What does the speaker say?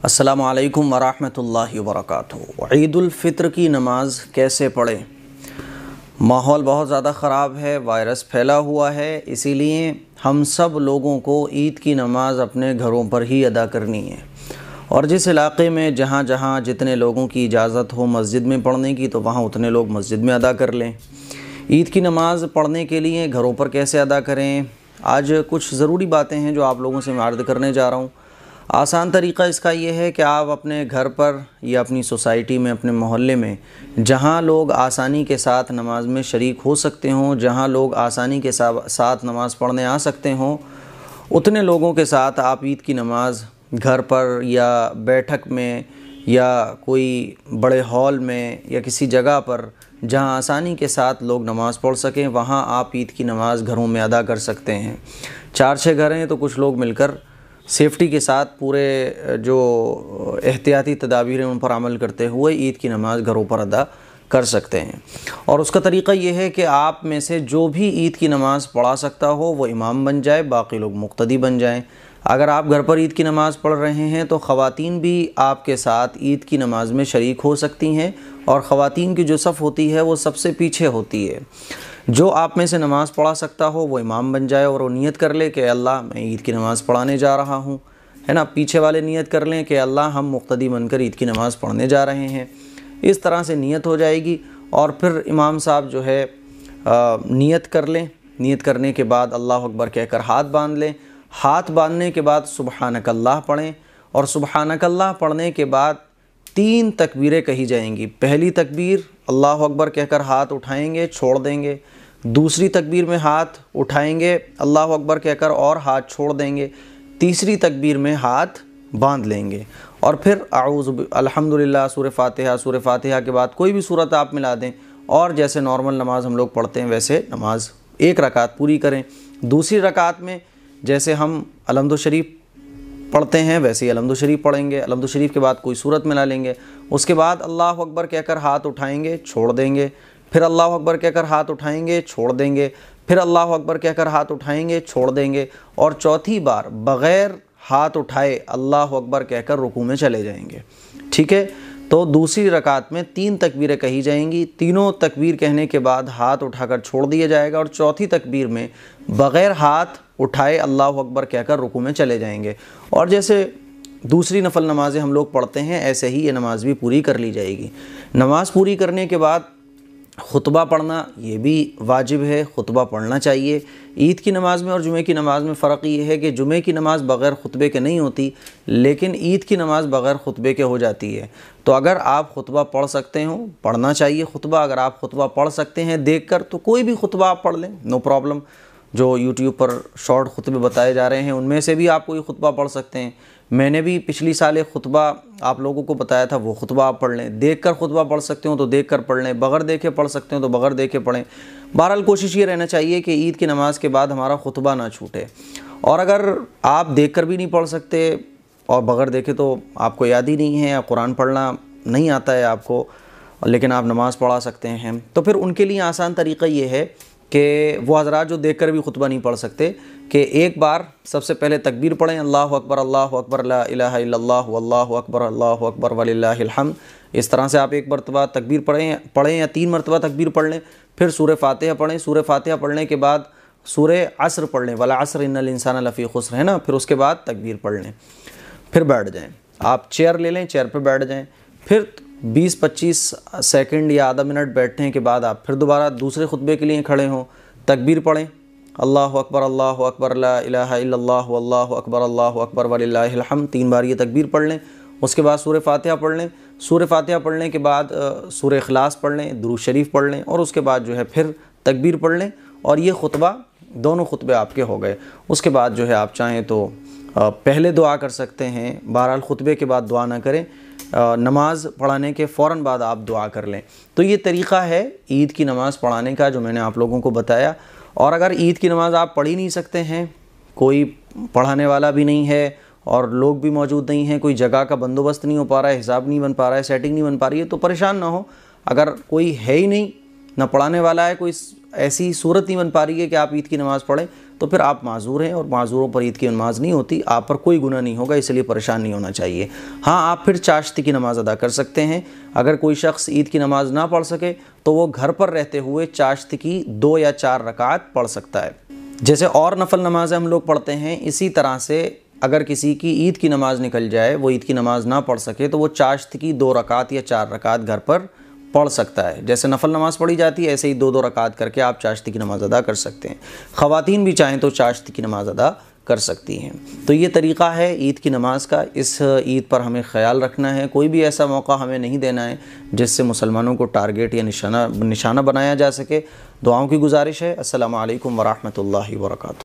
السلام علیکم ورحمۃ اللہ وبرکاتہ۔ عید الفطر کی نماز کیسے پڑھیں؟ ماحول بہت زیادہ خراب ہے، وائرس پھیلا ہوا ہے، اسی لیے ہم سب لوگوں کو عید کی نماز اپنے گھروں پر ہی ادا کرنی ہے، اور جس علاقے میں جہاں جہاں جتنے لوگوں کی اجازت ہو مسجد میں پڑھنے کی تو وہاں اتنے لوگ مسجد میں ادا کر لیں۔ عید کی نماز پڑھنے کے لیے گھروں پر کیسے ادا کریں؟ آج کچھ ضروری باتیں ہیں جو آپ لوگوں سے میں عرض کرنے جا رہا ہوں۔ آسان طریقہ اس کا یہ ہے کہ آپ اپنے گھر پر یا اپنی سوسائٹی میں، اپنے محلے میں جہاں لوگ آسانی کے ساتھ نماز میں شریک ہو سکتے ہوں، جہاں لوگ آسانی کے ساتھ نماز پڑھنے آ سکتے ہوں، اتنے لوگوں کے ساتھ آپ عید کی نماز گھر پر یا بیٹھک میں یا کوئی بڑے ہال میں یا کسی جگہ پر جہاں آسانی کے ساتھ لوگ نماز پڑھ سکیں وہاں آپ عید کی نماز گھروں میں ادا کر سکتے ہیں۔ 4-6 گھر ہیں تو کچھ لوگ مل کر سیفٹی کے ساتھ پورے جو احتیاطی تدابیر ہیں ان پر عمل کرتے ہوئے عید کی نماز گھروں پر ادا کر سکتے ہیں۔ اور اس کا طریقہ یہ ہے کہ آپ میں سے جو بھی عید کی نماز پڑھا سکتا ہو وہ امام بن جائے، باقی لوگ مقتدی بن جائیں۔ اگر آپ گھر پر عید کی نماز پڑھ رہے ہیں تو خواتین بھی آپ کے ساتھ عید کی نماز میں شریک ہو سکتی ہیں، اور خواتین کی جو صف ہوتی ہے وہ سب سے پیچھے ہوتی ہے۔ جو آپ میں سے نماز پڑھا سکتا ہو وہ امام بن جائے اور وہ نیت کر لے کہ اللہ میں عید کی نماز پڑھانے جا رہا ہوں، ہے نا۔ پیچھے والے نیت کر لیں کہ اللہ ہم مقتدی بن کر عید کی نماز پڑھنے جا رہے ہیں۔ اس طرح سے نیت ہو جائے گی، اور پھر امام صاحب جو ہے نیت کر لیں۔ نیت کرنے کے بعد اللہ اکبر کہہ کر ہاتھ باندھ لیں۔ ہاتھ باندھنے کے بعد سبحانک اللہ پڑھیں، اور سبحانک اللہ پڑھنے کے بعد 3 تکبیریں کہی جائیں گی۔ پہلی تکبیر اللہ اکبر کہہ کر ہاتھ اٹھائیں گے، چھوڑ دیں گے۔ دوسری تکبیر میں ہاتھ اٹھائیں گے اللہ اکبر کہہ کر اور ہاتھ چھوڑ دیں گے۔ تیسری تکبیر میں ہاتھ باندھ لیں گے، اور پھر الحمدللہ سورہ فاتحہ کے بعد کوئی بھی سورت آپ ملا دیں، اور جیسے نارمل نماز ہم لوگ پڑھتے ہیں ویسے نماز 1 رکعت پوری کریں۔ دوسری رکعت میں جیسے ہم الحمد شریف پڑھتے ہیں ویسے ہی الحمد شریف پڑھیں گے۔ الحمد شریف کے بعد کوئی سورت ملا لیں گے، اس کے بعد اللہ اکبر کہہ کر ہاتھ اٹھائیں گے، چھوڑ دیں گے، پھر اللہ اکبر کہہ کر ہاتھ اٹھائیں گے، چھوڑ دیں گے، پھر اللہ اکبر کہہ کر ہاتھ اٹھائیں گے، چھوڑ دیں گے، اور چوتھی بار بغیر ہاتھ اٹھائے اللہ اکبر کہہ کر رکوع میں چلے جائیں گے۔ ٹھیک ہے، تو دوسری رکعت میں 3 تکبیریں کہی جائیں گی۔ تینوں تکبیر کہنے کے بعد ہاتھ اٹھا کر چھوڑ دیا جائے گا، اور چوتھی تکبیر میں بغیر ہاتھ اٹھائے اللہ اکبر کہہ کر رکوع میں چلے جائیں گے۔ اور جیسے دوسری نفل نمازیں ہم لوگ پڑھتے ہیں ایسے ہی یہ نماز بھی پوری کر لی جائے گی۔ نماز پوری کرنے کے بعد خطبہ پڑھنا یہ بھی واجب ہے، خطبہ پڑھنا چاہیے۔ عید کی نماز میں اور جمعہ کی نماز میں فرق یہ ہے کہ جمعہ کی نماز بغیر خطبے کے نہیں ہوتی، لیکن عید کی نماز بغیر خطبے کے ہو جاتی ہے۔ تو اگر آپ خطبہ پڑھ سکتے ہوں پڑھنا چاہیے خطبہ۔ اگر آپ خطبہ پڑھ سکتے ہیں دیکھ کر تو کوئی بھی خطبہ آپ پڑھ لیں، نو پرابلم۔ جو یوٹیوب پر شارٹ خطبے بتائے جا رہے ہیں ان میں سے بھی آپ کوئی خطبہ پڑھ سکتے ہیں۔ میں نے بھی پچھلی سال ایک خطبہ آپ لوگوں کو بتایا تھا، وہ خطبہ آپ پڑھ لیں۔ دیکھ کر خطبہ پڑھ سکتے ہوں تو دیکھ کر پڑھ لیں، بغیر دیکھے پڑھ سکتے ہوں تو بغیر دیکھے پڑھیں۔ بہرحال کوشش یہ رہنا چاہیے کہ عید کی نماز کے بعد ہمارا خطبہ نہ چھوٹے۔ اور اگر آپ دیکھ کر بھی نہیں پڑھ سکتے اور بغیر دیکھے تو آپ کو یاد ہی نہیں ہے یا قرآن پڑھنا نہیں آتا ہے آپ کو، لیکن آپ نماز پڑھا سکتے ہیں، تو پھر ان کے لیے آسان طریقہ یہ ہے کہ وہ حضرات جو دیکھ کر بھی خطبہ نہیں پڑھ سکتے کہ ایک بار سب سے پہلے تکبیر پڑھیں، اللہ اکبر لا الہ الا اللہ اللہ اکبر وللہ الحمد۔ اس طرح سے آپ ایک مرتبہ تکبیر پڑھیں یا 3 مرتبہ تکبیر پڑھ لیں، پھر سورہ فاتحہ پڑھیں۔ سورہ فاتحہ پڑھنے کے بعد سورہ عصر پڑھ لیں، والعصر ان الانسان لفی خسر، ہے نا۔ پھر اس کے بعد تکبیر پڑھ لیں، پھر بیٹھ جائیں۔ آپ چیئر لے لیں، چیئر پہ بیٹھ جائیں، پھر 20-25 سیکنڈ یا آدھا منٹ بیٹھنے کے بعد آپ پھر دوبارہ دوسرے خطبے کے لیے کھڑے ہوں، تکبیر پڑھیں، اللہ اکبر لا الہ الا اللہ اکبر وللہ الحمد، 3 بار یہ تکبیر پڑھ لیں۔ اس کے بعد سورہ فاتحہ پڑھ لیں۔ سورہ فاتحہ پڑھنے کے بعد سورہ اخلاص پڑھ لیں، درود شریف پڑھ لیں، اور اس کے بعد جو ہے پھر تکبیر پڑھ لیں، اور یہ خطبہ دونوں خطبے آپ کے ہو گئے۔ اس کے بعد جو ہے آپ چاہیں تو پہلے دعا کر سکتے ہیں، بہرحال خطبے کے بعد دعا نہ کریں، نماز پڑھانے کے فوراً بعد آپ دعا کر لیں۔ تو یہ طریقہ ہے عید کی نماز پڑھانے کا جو میں نے آپ لوگوں کو بتایا۔ اور اگر عید کی نماز آپ پڑھ ہی نہیں سکتے ہیں، کوئی پڑھانے والا بھی نہیں ہے اور لوگ بھی موجود نہیں ہیں، کوئی جگہ کا بندوبست نہیں ہو پا رہا ہے، حساب نہیں بن پا رہا ہے، سیٹنگ نہیں بن پا رہی ہے، تو پریشان نہ ہو۔ اگر کوئی ہے ہی نہیں، نہ پڑھانے والا ہے، کوئی ایسی صورت نہیں بن پا رہی ہے کہ آپ عید کی نماز پڑھیں، تو پھر آپ معذور ہیں، اور معذوروں پر عید کی نماز نہیں ہوتی، آپ پر کوئی گناہ نہیں ہوگا، اس لیے پریشان نہیں ہونا چاہیے۔ ہاں، آپ پھر چاشت کی نماز ادا کر سکتے ہیں۔ اگر کوئی شخص عید کی نماز نہ پڑھ سکے تو وہ گھر پر رہتے ہوئے چاشت کی 2 یا 4 رکعات پڑھ سکتا ہے۔ جیسے اور نفل نمازیں ہم لوگ پڑھتے ہیں، اسی طرح سے اگر کسی کی عید کی نماز نکل جائے، وہ عید کی نماز نہ پڑھ سکے، تو وہ چاشت کی 2 رکعات یا 4 رکعات گھر پر پڑھ سکتا ہے۔ جیسے نفل نماز پڑھی جاتی ہے، ایسے ہی 2 رکعات کر کے آپ چاشت کی نماز ادا کر سکتے ہیں۔ خواتین بھی چاہیں تو چاشت کی نماز ادا کر سکتی ہیں۔ تو یہ طریقہ ہے عید کی نماز کا۔ اس عید پر ہمیں خیال رکھنا ہے، کوئی بھی ایسا موقع ہمیں نہیں دینا ہے جس سے مسلمانوں کو ٹارگیٹ یا نشانہ بنایا جا سکے۔ دعاؤں کی گزارش ہے۔ السلام علیکم ورحمۃ اللہ وبرکاتہ۔